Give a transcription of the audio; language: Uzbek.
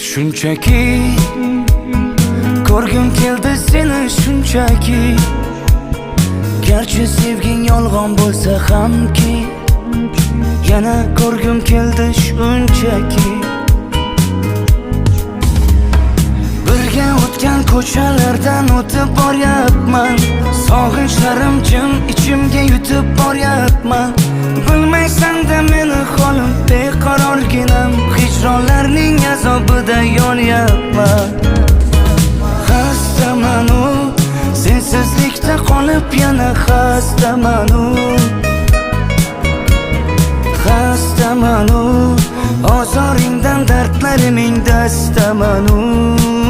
Shunchaki ko'rgim keldi seni shunchaki. Garchi sevging yolg'on bo'lsa hamki, yana ko'rgim keldi shunchaki. Birga o'tgan ko'chalardan o'tib boryapman, sog'inchlarim jim ichimga yutib boryapman. Bilmaysan-da meni holim beqarorginam, hijronlarning azobida yonyapman. Xastaman-u, sensizlikda qolib yana xastaman-u. Xastaman-u, ozoringdan dardlariming dastaman-u.